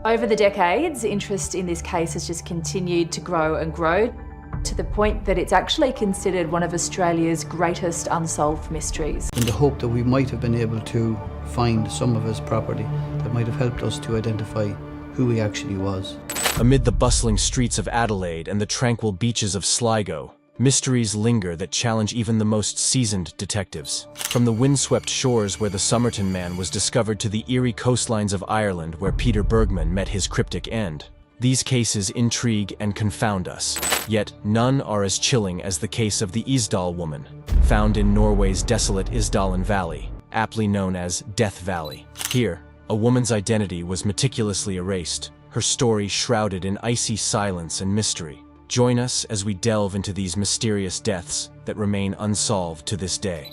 Over the decades, interest in this case has just continued to grow and grow, to the point that it's actually considered one of Australia's greatest unsolved mysteries. In the hope that we might have been able to find some of his property that might have helped us to identify who he actually was. Amid the bustling streets of Adelaide and the tranquil beaches of Sligo, mysteries linger that challenge even the most seasoned detectives. From the windswept shores where the Summerton Man was discovered to the eerie coastlines of Ireland where Peter Bergmann met his cryptic end, these cases intrigue and confound us. Yet none are as chilling as the case of the Isdal Woman, found in Norway's desolate Isdalen Valley, aptly known as Death Valley. Here, a woman's identity was meticulously erased, her story shrouded in icy silence and mystery. Join us as we delve into these mysterious deaths that remain unsolved to this day.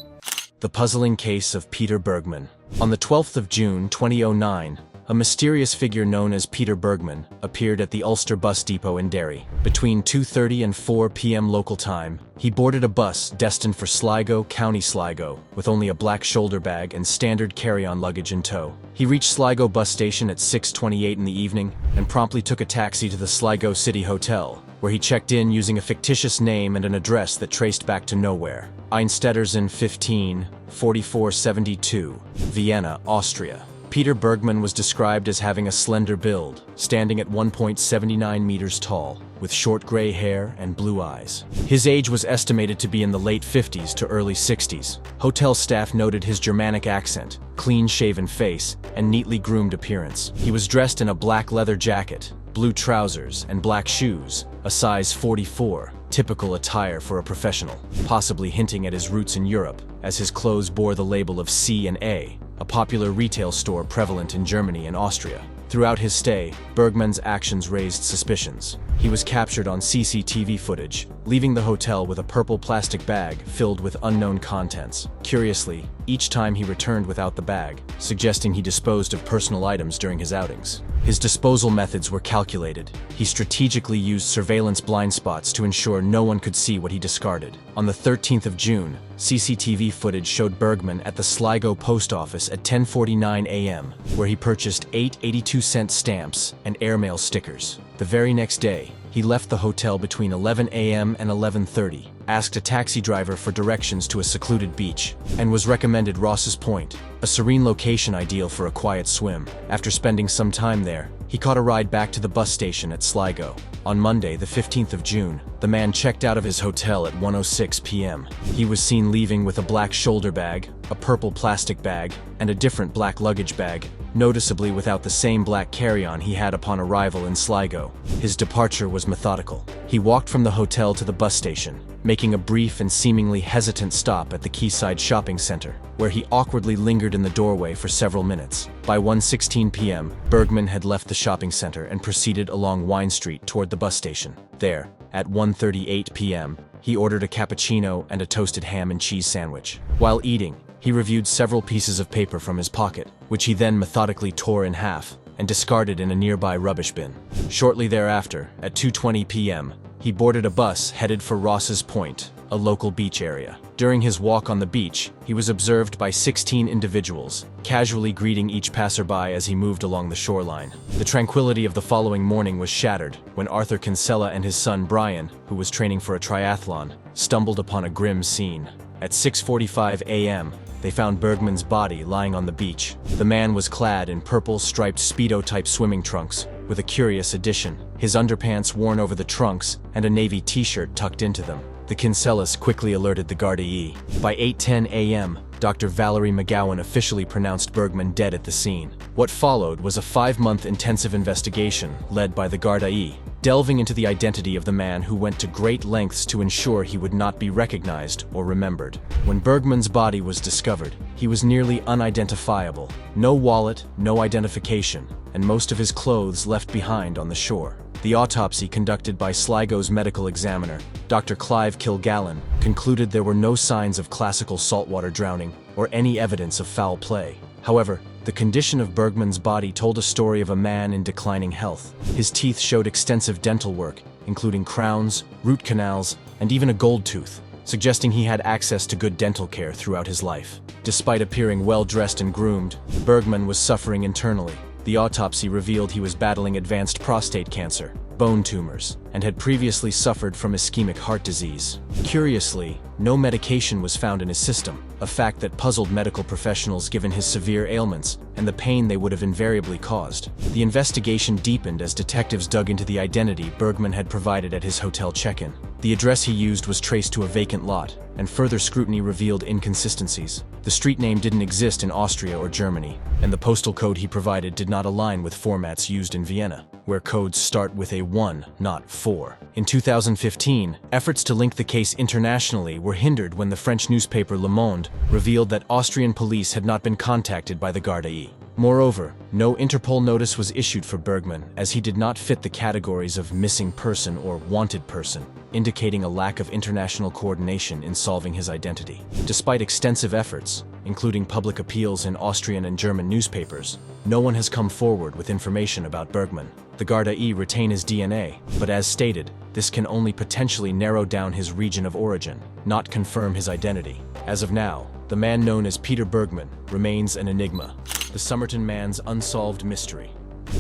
The puzzling case of Peter Bergmann. On the 12th of June 2009, a mysterious figure known as Peter Bergmann appeared at the Ulster bus depot in Derry. Between 2:30 and 4 p.m. local time, he boarded a bus destined for Sligo, County Sligo, with only a black shoulder bag and standard carry-on luggage in tow. He reached Sligo bus station at 6:28 in the evening and promptly took a taxi to the Sligo City Hotel, where he checked in using a fictitious name and an address that traced back to nowhere. Einstedersen 15, 4472, Vienna, Austria. Peter Bergmann was described as having a slender build, standing at 1.79 meters tall, with short gray hair and blue eyes. His age was estimated to be in the late 50s to early 60s. Hotel staff noted his Germanic accent, clean-shaven face, and neatly groomed appearance. He was dressed in a black leather jacket, blue trousers, and black shoes, a size 44, typical attire for a professional, possibly hinting at his roots in Europe, as his clothes bore the label of C&A, a popular retail store prevalent in Germany and Austria. Throughout his stay, Bergmann's actions raised suspicions. He was captured on CCTV footage, leaving the hotel with a purple plastic bag filled with unknown contents. Curiously, each time he returned without the bag, suggesting he disposed of personal items during his outings. His disposal methods were calculated. He strategically used surveillance blind spots to ensure no one could see what he discarded. On the 13th of June, CCTV footage showed Bergmann at the Sligo post office at 10:49 a.m., where he purchased 8 82-cent stamps and airmail stickers. The very next day, he left the hotel between 11 a.m. and 11:30, asked a taxi driver for directions to a secluded beach, and was recommended Ross's Point, a serene location ideal for a quiet swim. After spending some time there, he caught a ride back to the bus station at Sligo. On Monday, the 15th of June, the man checked out of his hotel at 1:06 p.m. He was seen leaving with a black shoulder bag, a purple plastic bag, and a different black luggage bag, noticeably without the same black carry-on he had upon arrival in Sligo. His departure was methodical. He walked from the hotel to the bus station, making a brief and seemingly hesitant stop at the Quayside shopping center, where he awkwardly lingered in the doorway for several minutes. By 1:16 p.m., Bergmann had left the shopping center and proceeded along Wine Street toward the bus station. There, at 1:38 p.m., he ordered a cappuccino and a toasted ham and cheese sandwich. While eating, he reviewed several pieces of paper from his pocket, which he then methodically tore in half and discarded in a nearby rubbish bin. Shortly thereafter, at 2:20 p.m., he boarded a bus headed for Ross's Point, a local beach area. During his walk on the beach, he was observed by 16 individuals, casually greeting each passerby as he moved along the shoreline. The tranquility of the following morning was shattered when Arthur Kinsella and his son Brian, who was training for a triathlon, stumbled upon a grim scene. At 6:45 a.m., they found Bergmann's body lying on the beach. The man was clad in purple striped Speedo-type swimming trunks, with a curious addition: his underpants worn over the trunks and a navy t-shirt tucked into them. The Kinsellas quickly alerted the Gardaí. By 8:10 a.m., Dr. Valerie McGowan officially pronounced Bergmann dead at the scene. What followed was a 5-month intensive investigation led by the Gardaí, delving into the identity of the man who went to great lengths to ensure he would not be recognized or remembered. When Bergmann's body was discovered, he was nearly unidentifiable. No wallet, no identification, and most of his clothes left behind on the shore. The autopsy conducted by Sligo's medical examiner, Dr. Clive Kilgallen, concluded there were no signs of classical saltwater drowning or any evidence of foul play. However, the condition of Bergmann's body told a story of a man in declining health. His teeth showed extensive dental work, including crowns, root canals, and even a gold tooth, suggesting he had access to good dental care throughout his life. Despite appearing well-dressed and groomed, Bergmann was suffering internally. The autopsy revealed he was battling advanced prostate cancer, bone tumors, and had previously suffered from ischemic heart disease. Curiously, no medication was found in his system, a fact that puzzled medical professionals given his severe ailments and the pain they would have invariably caused. The investigation deepened as detectives dug into the identity Bergman had provided at his hotel check-in. The address he used was traced to a vacant lot, and further scrutiny revealed inconsistencies. The street name didn't exist in Austria or Germany, and the postal code he provided did not align with formats used in Vienna, where codes start with a 1, not 4. In 2015, efforts to link the case internationally were hindered when the French newspaper Le Monde revealed that Austrian police had not been contacted by the Garda E. Moreover, no Interpol notice was issued for Bergman, as he did not fit the categories of missing person or wanted person, indicating a lack of international coordination in solving his identity. Despite extensive efforts, including public appeals in Austrian and German newspapers, no one has come forward with information about Bergman. The Garda E retain his DNA, but as stated, this can only potentially narrow down his region of origin, not confirm his identity. As of now, the man known as Peter Bergmann remains an enigma, the Summerton Man's unsolved mystery.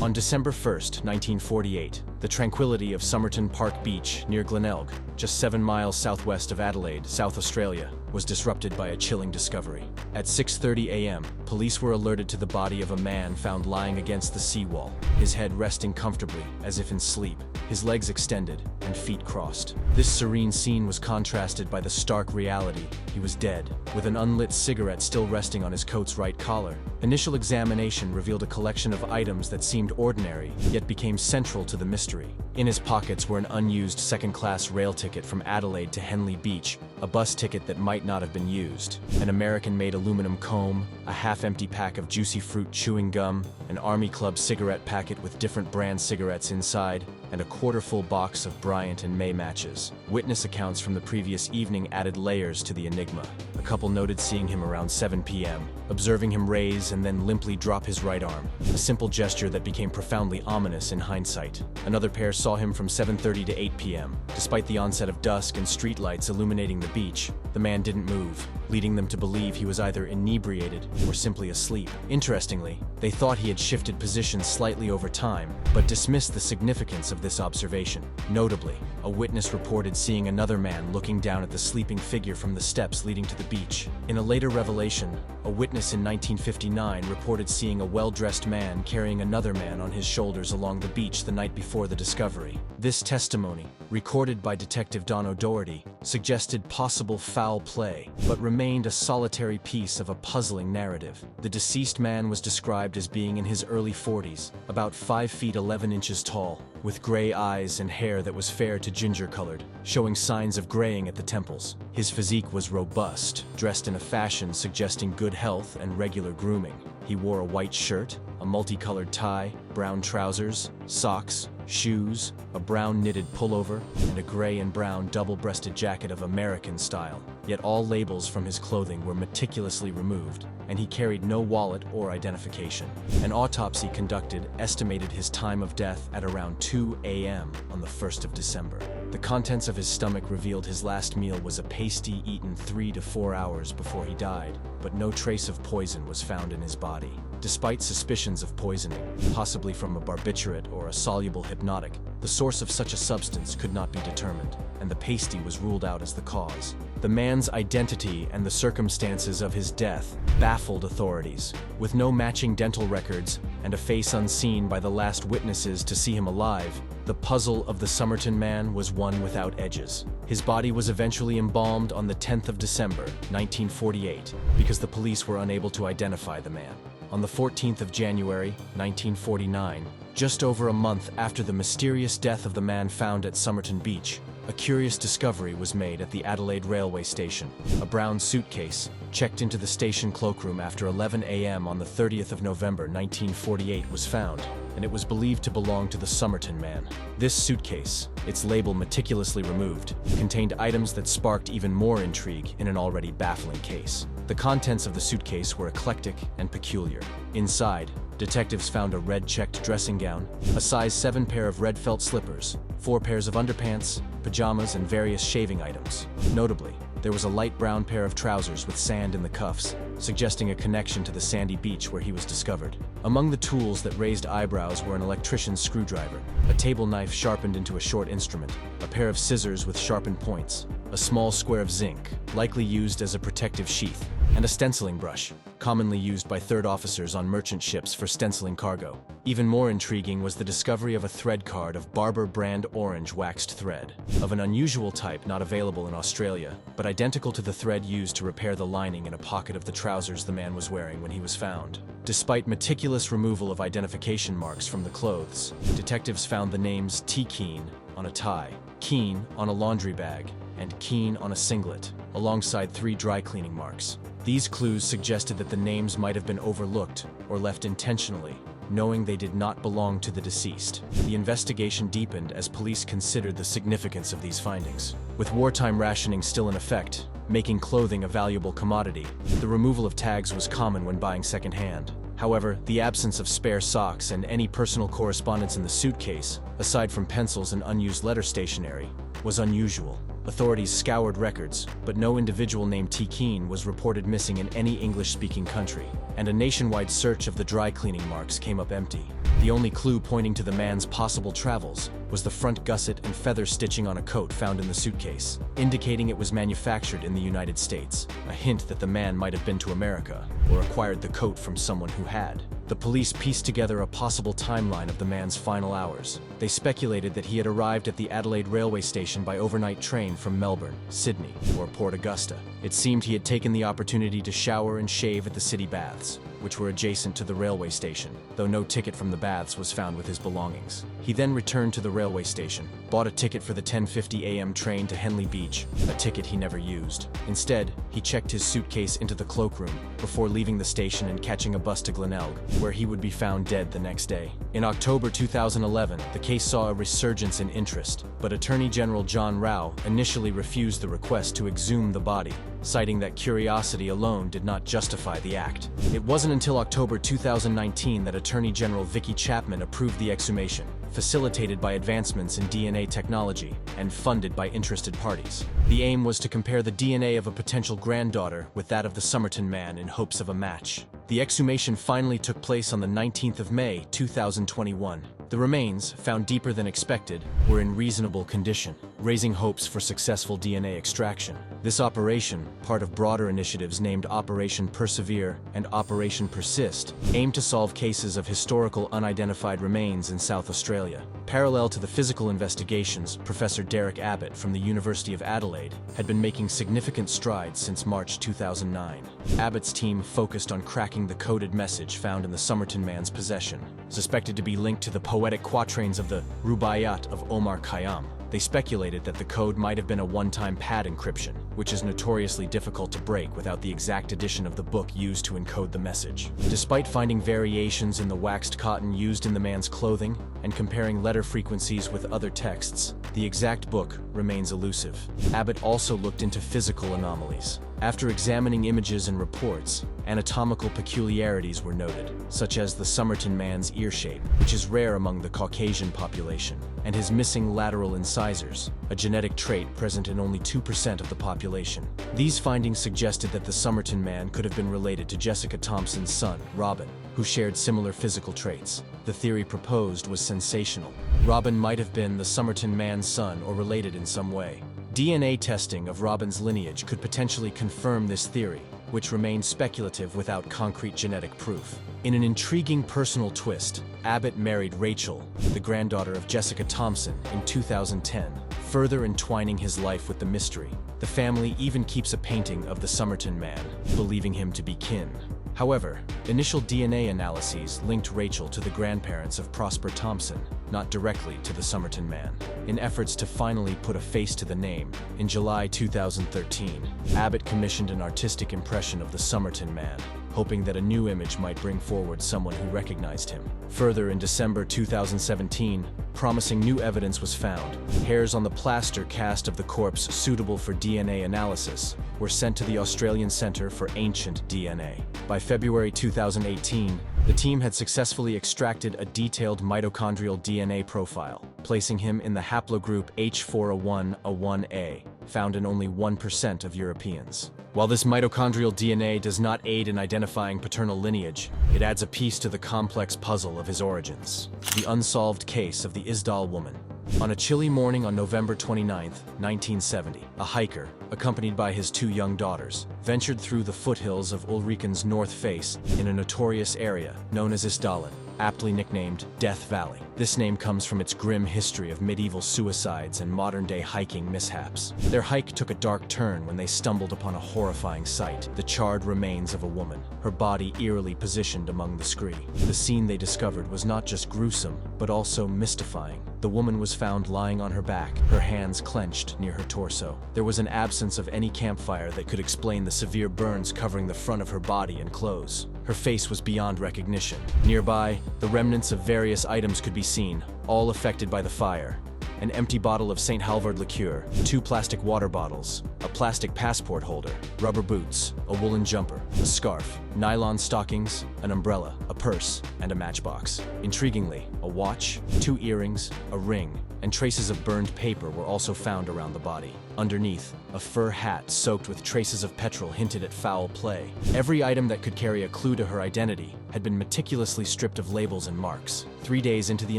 On December 1st, 1948, the tranquility of Somerton Park Beach near Glenelg, just 7 miles southwest of Adelaide, South Australia, was disrupted by a chilling discovery. At 6:30 a.m., police were alerted to the body of a man found lying against the seawall, his head resting comfortably, as if in sleep, his legs extended and feet crossed. This serene scene was contrasted by the stark reality: he was dead, with an unlit cigarette still resting on his coat's right collar. Initial examination revealed a collection of items that seemed ordinary, yet became central to the mystery. In his pockets were an unused second-class rail ticket from Adelaide to Henley Beach, a bus ticket that might not have been used, an American-made aluminum comb, a half-empty pack of juicy fruit chewing gum, an Army Club cigarette packet with different brand cigarettes inside, and a quarter-full box of Bryant and May matches. Witness accounts from the previous evening added layers to the enigma. A couple noted seeing him around 7 p.m., observing him raise and then limply drop his right arm, a simple gesture that became profoundly ominous in hindsight. Another pair saw him from 7:30 to 8 p.m. Despite the onset of dusk and streetlights illuminating the beach, the man didn't move, leading them to believe he was either inebriated or simply asleep. Interestingly, they thought he had shifted positions slightly over time, but dismissed the significance of this observation. Notably, a witness reported seeing another man looking down at the sleeping figure from the steps leading to the beach. In a later revelation, a witness in 1959 reported seeing a well-dressed man carrying another man on his shoulders along the beach the night before the discovery. This testimony, recorded by Detective Don O'Doherty, suggested possible foul play, but remained a solitary piece of a puzzling narrative. The deceased man was described as being in his early 40s, about 5 feet 11 inches tall, with gray eyes and hair that was fair to ginger-colored, showing signs of graying at the temples. His physique was robust, dressed in a fashion suggesting good health and regular grooming. He wore a white shirt, a multicolored tie, brown trousers, socks, shoes, a brown knitted pullover, and a gray and brown double-breasted jacket of American style. Yet all labels from his clothing were meticulously removed, and he carried no wallet or identification. An autopsy conducted estimated his time of death at around 2 a.m. on the 1st of December. The contents of his stomach revealed his last meal was a pasty eaten 3 to 4 hours before he died, but no trace of poison was found in his body. Despite suspicions of poisoning, possibly from a barbiturate or a soluble hypnotic, the source of such a substance could not be determined, and the pasty was ruled out as the cause. The man's identity and the circumstances of his death baffled authorities. With no matching dental records and a face unseen by the last witnesses to see him alive, the puzzle of the Summerton Man was one without edges. His body was eventually embalmed on the 10th of December, 1948, because the police were unable to identify the man. On the 14th of January, 1949, just over a month after the mysterious death of the man found at Somerton Beach, a curious discovery was made at the Adelaide railway station. A brown suitcase, checked into the station cloakroom after 11 a.m. on the 30th of November 1948, was found, and it was believed to belong to the Summerton Man. This suitcase, its label meticulously removed, contained items that sparked even more intrigue in an already baffling case. The contents of the suitcase were eclectic and peculiar. Inside, detectives found a red checked dressing gown, a size 7 pair of red felt slippers, 4 pairs of underpants, pajamas, and various shaving items. Notably, There was a light brown pair of trousers with sand in the cuffs, suggesting a connection to the sandy beach where he was discovered. Among the tools that raised eyebrows were an electrician's screwdriver, a table knife sharpened into a short instrument, a pair of scissors with sharpened points, a small square of zinc, likely used as a protective sheath, and a stenciling brush, commonly used by third officers on merchant ships for stenciling cargo. Even more intriguing was the discovery of a thread card of Barber brand orange waxed thread, of an unusual type not available in Australia, but identical to the thread used to repair the lining in a pocket of the trousers the man was wearing when he was found. Despite meticulous removal of identification marks from the clothes, detectives found the names T. Keane on a tie, Keane on a laundry bag, and Keane on a singlet, alongside 3 dry cleaning marks. These clues suggested that the names might have been overlooked or left intentionally, knowing they did not belong to the deceased. The investigation deepened as police considered the significance of these findings. With wartime rationing still in effect, making clothing a valuable commodity, the removal of tags was common when buying secondhand. However, the absence of spare socks and any personal correspondence in the suitcase, aside from pencils and unused letter stationery, was unusual. Authorities scoured records, but no individual named T. Keane was reported missing in any English-speaking country, and a nationwide search of the dry cleaning marks came up empty. The only clue pointing to the man's possible travels was the front gusset and feather stitching on a coat found in the suitcase, indicating it was manufactured in the United States, a hint that the man might have been to America or acquired the coat from someone who had. The police pieced together a possible timeline of the man's final hours. They speculated that he had arrived at the Adelaide railway station by overnight train from Melbourne, Sydney, or Port Augusta. It seemed he had taken the opportunity to shower and shave at the city baths, which were adjacent to the railway station, though no ticket from the baths was found with his belongings. He then returned to the railway station, bought a ticket for the 10:50 a.m. train to Henley Beach, a ticket he never used. Instead, he checked his suitcase into the cloakroom before leaving the station and catching a bus to Glenelg, where he would be found dead the next day. In October 2011, the case saw a resurgence in interest, but Attorney General John Rao initially refused the request to exhume the body, citing that curiosity alone did not justify the act. It wasn't until October 2019 that Attorney General Vicky Chapman approved the exhumation, facilitated by advancements in DNA technology and funded by interested parties. The aim was to compare the DNA of a potential granddaughter with that of the Summerton Man in hopes of a match. The exhumation finally took place on the 19th of May, 2021. The remains, found deeper than expected, were in reasonable condition, raising hopes for successful DNA extraction. This operation, part of broader initiatives named Operation Persevere and Operation Persist, aimed to solve cases of historical unidentified remains in South Australia. Parallel to the physical investigations, Professor Derek Abbott from the University of Adelaide had been making significant strides since March 2009. Abbott's team focused on cracking the coded message found in the Summerton Man's possession, suspected to be linked to the poetic quatrains of the Rubaiyat of Omar Khayyam. They speculated that the code might have been a one-time pad encryption, which is notoriously difficult to break without the exact edition of the book used to encode the message. Despite finding variations in the waxed cotton used in the man's clothing and comparing letter frequencies with other texts, the exact book remains elusive. Abbott also looked into physical anomalies. After examining images and reports, anatomical peculiarities were noted, such as the Summerton Man's ear shape, which is rare among the Caucasian population, and his missing lateral incisors, a genetic trait present in only 2% of the population. These findings suggested that the Summerton Man could have been related to Jessica Thompson's son, Robin, who shared similar physical traits. The theory proposed was sensational. Robin might have been the Summerton Man's son or related in some way. DNA testing of Robin's lineage could potentially confirm this theory, which remained speculative without concrete genetic proof. In an intriguing personal twist, Abbott married Rachel, the granddaughter of Jessica Thompson, in 2010, further entwining his life with the mystery. The family even keeps a painting of the Summerton Man, believing him to be kin. However, initial DNA analyses linked Rachel to the grandparents of Prosper Thompson, not directly to the Summerton Man. In efforts to finally put a face to the name, in July 2013, Abbott commissioned an artistic impression of the Summerton Man, hoping that a new image might bring forward someone who recognized him. Further, in December 2017, promising new evidence was found. Hairs on the plaster cast of the corpse suitable for DNA analysis were sent to the Australian Centre for Ancient DNA. By February 2018, the team had successfully extracted a detailed mitochondrial DNA profile, placing him in the haplogroup H401A1A, found in only 1% of Europeans. While this mitochondrial DNA does not aid in identifying paternal lineage, it adds a piece to the complex puzzle of his origins. The unsolved case of the Isdal Woman. On a chilly morning on November 29, 1970, a hiker, accompanied by his 2 young daughters, ventured through the foothills of Ulriken's north face in a notorious area known as Isdalen, aptly nicknamed Death Valley. This name comes from its grim history of medieval suicides and modern-day hiking mishaps. Their hike took a dark turn when they stumbled upon a horrifying sight: the charred remains of a woman, her body eerily positioned among the scree. The scene they discovered was not just gruesome, but also mystifying. The woman was found lying on her back, her hands clenched near her torso. There was an absence of any campfire that could explain the severe burns covering the front of her body and clothes. Her face was beyond recognition. Nearby, the remnants of various items could be seen, all affected by the fire. An empty bottle of St. Halvard liqueur, 2 plastic water bottles, a plastic passport holder, rubber boots, a woolen jumper, a scarf, nylon stockings, an umbrella, a purse, and a matchbox. Intriguingly, a watch, 2 earrings, a ring, and traces of burned paper were also found around the body. Underneath, a fur hat soaked with traces of petrol hinted at foul play. Every item that could carry a clue to her identity had been meticulously stripped of labels and marks. 3 days into the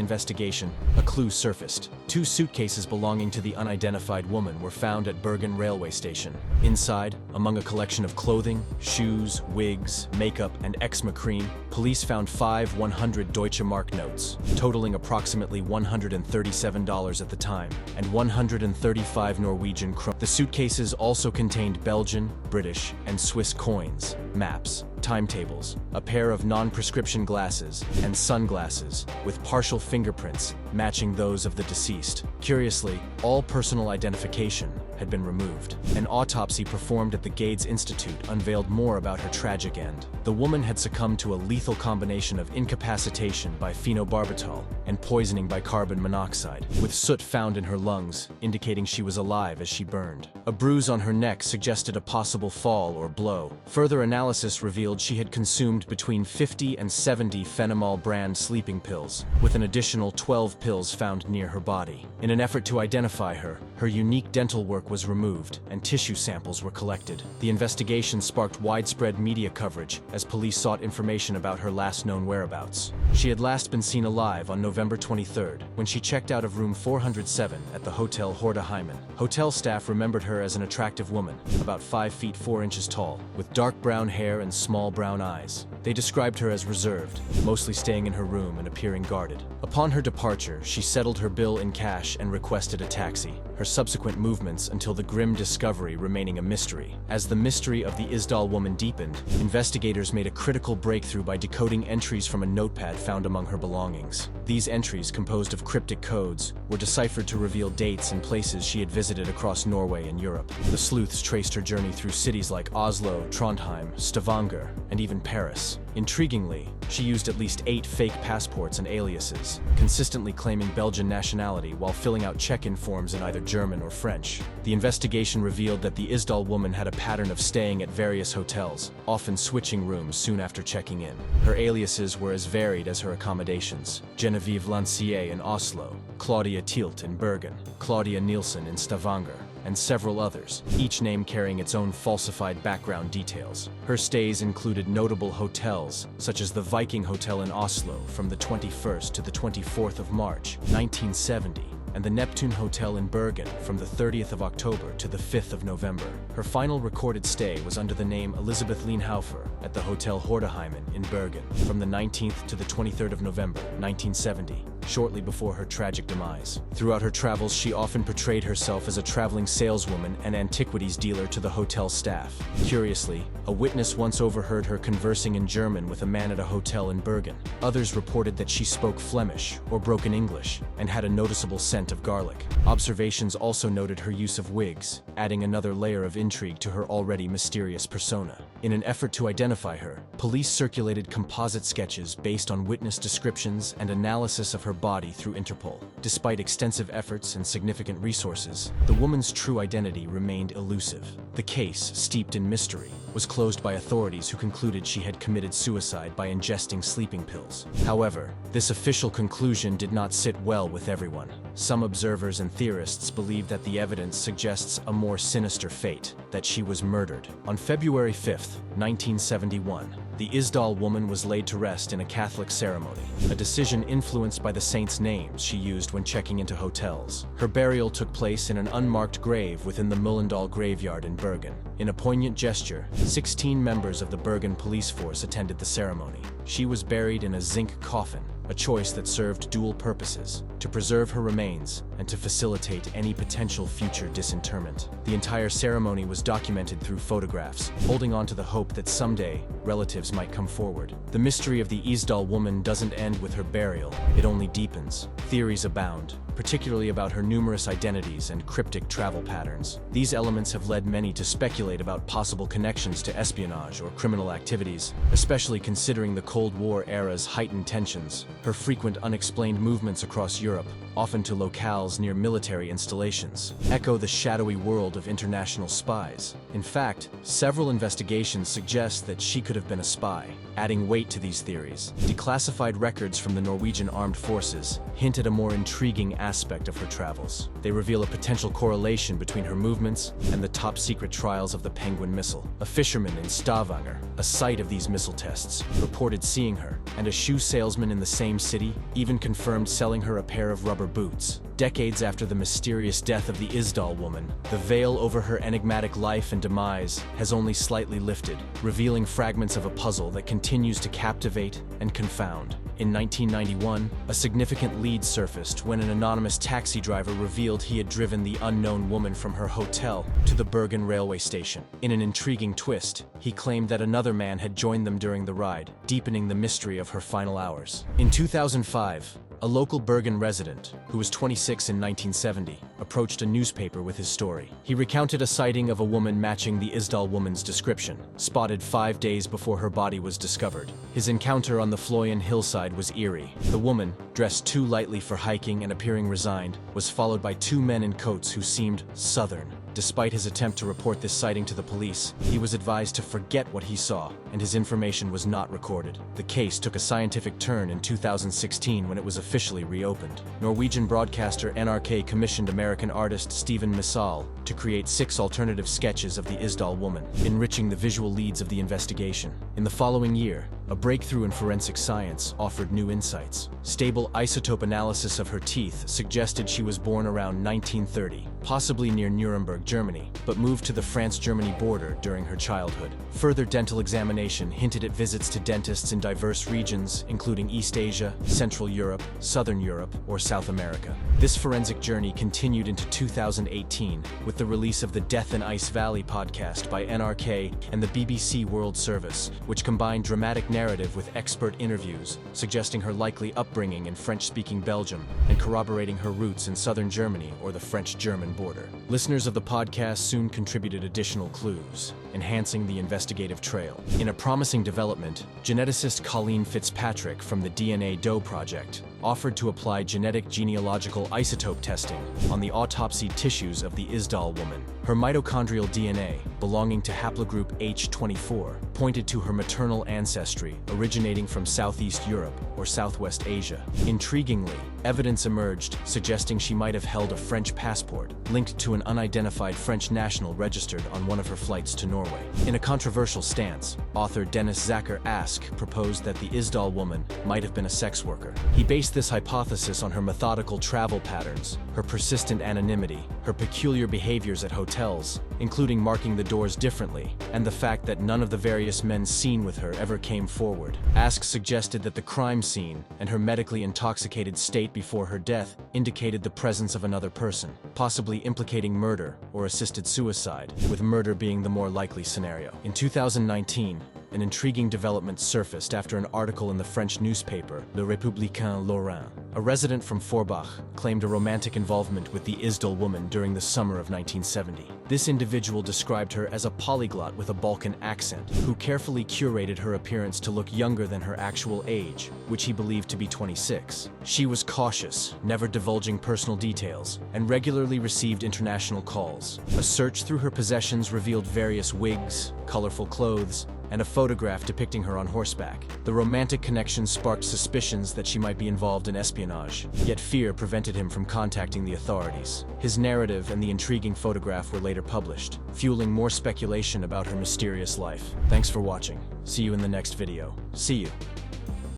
investigation, a clue surfaced. 2 suitcases belonging to the unidentified woman were found at Bergen railway station. Inside, among a collection of clothing, shoes, wigs, makeup, and eczema cream, police found 5 100 Deutsche Mark notes, totaling approximately $137 at the time, and 135 Norwegian kroner. The suitcases also contained Belgian, British, and Swiss coins, maps, timetables, a pair of non-prescription glasses, and sunglasses, with partial fingerprints matching those of the deceased. Curiously, all personal identification had been removed. An autopsy performed at the Gades Institute unveiled more about her tragic end. The woman had succumbed to a lethal combination of incapacitation by phenobarbital and poisoning by carbon monoxide, with soot found in her lungs, indicating she was alive as she burned. A bruise on her neck suggested a possible fall or blow. Further analysis revealed she had consumed between 50 and 70 Phenomol brand sleeping pills, with an additional 12 pills found near her body. In an effort to identify her, her unique dental work was removed and tissue samples were collected. The investigation sparked widespread media coverage as police sought information about her last known whereabouts. She had last been seen alive on November 23rd, when she checked out of room 407 at the Hotel Hordeheimen. Hotel staff remembered her as an attractive woman, about 5 feet 4 inches tall, with dark brown hair and small brown eyes. They described her as reserved, mostly staying in her room and appearing guarded. Upon her departure, she settled her bill in cash and requested a taxi, her subsequent movements until the grim discovery remaining a mystery. As the mystery of the Isdal Woman deepened, investigators made a critical breakthrough by decoding entries from a notepad found among her belongings. These entries, composed of cryptic codes, were deciphered to reveal dates and places she had visited across Norway and Europe. The sleuths traced her journey through cities like Oslo, Trondheim, Stavanger, and even Paris. Intriguingly, she used at least 8 fake passports and aliases, consistently claiming Belgian nationality while filling out check-in forms in either German or French. The investigation revealed that the Isdal Woman had a pattern of staying at various hotels, often switching rooms soon after checking in. Her aliases were as varied as her accommodations: Genevieve Lancier in Oslo, Claudia Tielt in Bergen, Claudia Nielsen in Stavanger, and several others, each name carrying its own falsified background details. Her stays included notable hotels, such as the Viking Hotel in Oslo from the 21st to the 24th of March, 1970, and the Neptune Hotel in Bergen from the 30th of October to the 5th of November. Her final recorded stay was under the name Elisabeth Lienhofer at the Hotel Hordeheimen in Bergen from the 19th to the 23rd of November, 1970, shortly before her tragic demise. Throughout her travels, she often portrayed herself as a traveling saleswoman and antiquities dealer to the hotel staff. Curiously, a witness once overheard her conversing in German with a man at a hotel in Bergen. Others reported that she spoke Flemish or broken English and had a noticeable sense scent of garlic. Observations also noted her use of wigs, adding another layer of intrigue to her already mysterious persona. In an effort to identify her, police circulated composite sketches based on witness descriptions and analysis of her body through Interpol. Despite extensive efforts and significant resources, the woman's true identity remained elusive. The case, steeped in mystery, was closed by authorities who concluded she had committed suicide by ingesting sleeping pills. However, this official conclusion did not sit well with everyone. Some observers and theorists believe that the evidence suggests a more sinister fate, that she was murdered. On February 5, 1971, the Isdal Woman was laid to rest in a Catholic ceremony, a decision influenced by the saints' names she used when checking into hotels. Her burial took place in an unmarked grave within the Mullendal graveyard in Bergen. In a poignant gesture, 16 members of the Bergen police force attended the ceremony. She was buried in a zinc coffin, a choice that served dual purposes: to preserve her remains and to facilitate any potential future disinterment. The entire ceremony was documented through photographs, holding on to the hope that someday relatives might come forward. The mystery of the Isdal Woman doesn't end with her burial, it only deepens. Theories abound, particularly about her numerous identities and cryptic travel patterns. These elements have led many to speculate about possible connections to espionage or criminal activities, especially considering the Cold War era's heightened tensions. Her frequent unexplained movements across Europe, often to locales near military installations, echo the shadowy world of international spies. In fact, several investigations suggest that she could have been a spy. Adding weight to these theories, declassified records from the Norwegian Armed Forces hint at a more intriguing aspect of her travels. They reveal a potential correlation between her movements and the top-secret trials of the Penguin missile. A fisherman in Stavanger, a site of these missile tests, reported seeing her, and a shoe salesman in the same city even confirmed selling her a pair of rubber boots. Decades after the mysterious death of the Isdal Woman, the veil over her enigmatic life and demise has only slightly lifted, revealing fragments of a puzzle that continues to captivate and confound. In 1991, a significant lead surfaced when an anonymous taxi driver revealed he had driven the unknown woman from her hotel to the Bergen railway station. In an intriguing twist, he claimed that another man had joined them during the ride, deepening the mystery of her final hours. In 2005, a local Bergen resident, who was 26 in 1970, approached a newspaper with his story. He recounted a sighting of a woman matching the Isdal Woman's description, spotted 5 days before her body was discovered. His encounter on the Floyan hillside was eerie. The woman, dressed too lightly for hiking and appearing resigned, was followed by 2 men in coats who seemed southern. Despite his attempt to report this sighting to the police, he was advised to forget what he saw, and his information was not recorded. The case took a scientific turn in 2016 when it was officially reopened. Norwegian broadcaster NRK commissioned American artist Stephen Missal to create 6 alternative sketches of the Isdal Woman, enriching the visual leads of the investigation. In the following year, a breakthrough in forensic science offered new insights. Stable isotope analysis of her teeth suggested she was born around 1930, possibly near Nuremberg, Germany, but moved to the France-Germany border during her childhood. Further dental examination hinted at visits to dentists in diverse regions, including East Asia, Central Europe, Southern Europe, or South America. This forensic journey continued into 2018 with the release of the Death in Ice Valley podcast by NRK and the BBC World Service, which combined dramatic narrative with expert interviews, suggesting her likely upbringing in French-speaking Belgium and corroborating her roots in southern Germany or the French-German border. Listeners of the podcast soon contributed additional clues, enhancing the investigative trail. In a promising development, geneticist Colleen Fitzpatrick from the DNA Doe Project offered to apply genetic genealogical isotope testing on the autopsied tissues of the Isdal Woman. Her mitochondrial DNA, belonging to haplogroup H24, pointed to her maternal ancestry originating from Southeast Europe or Southwest Asia. Intriguingly, evidence emerged suggesting she might have held a French passport linked to an unidentified French national registered on one of her flights to Norway. In a controversial stance, author Dennis Zacher Ask proposed that the Isdal Woman might have been a sex worker. He based this hypothesis on her methodical travel patterns, her persistent anonymity, her peculiar behaviors at hotels, including marking the doors differently, and the fact that none of the various men seen with her ever came forward. Ask suggested that the crime scene and her medically intoxicated state before her death indicated the presence of another person, possibly implicating murder or assisted suicide, with murder being the more likely scenario. In 2019, an intriguing development surfaced after an article in the French newspaper Le Républicain Lorrain. A resident from Forbach claimed a romantic involvement with the Isdal Woman during the summer of 1970. This individual described her as a polyglot with a Balkan accent, who carefully curated her appearance to look younger than her actual age, which he believed to be 26. She was cautious, never divulging personal details, and regularly received international calls. A search through her possessions revealed various wigs, colorful clothes, and a photograph depicting her on horseback. The romantic connection sparked suspicions that she might be involved in espionage, yet fear prevented him from contacting the authorities. His narrative and the intriguing photograph were later published, fueling more speculation about her mysterious life. Thanks for watching. See you in the next video. See you.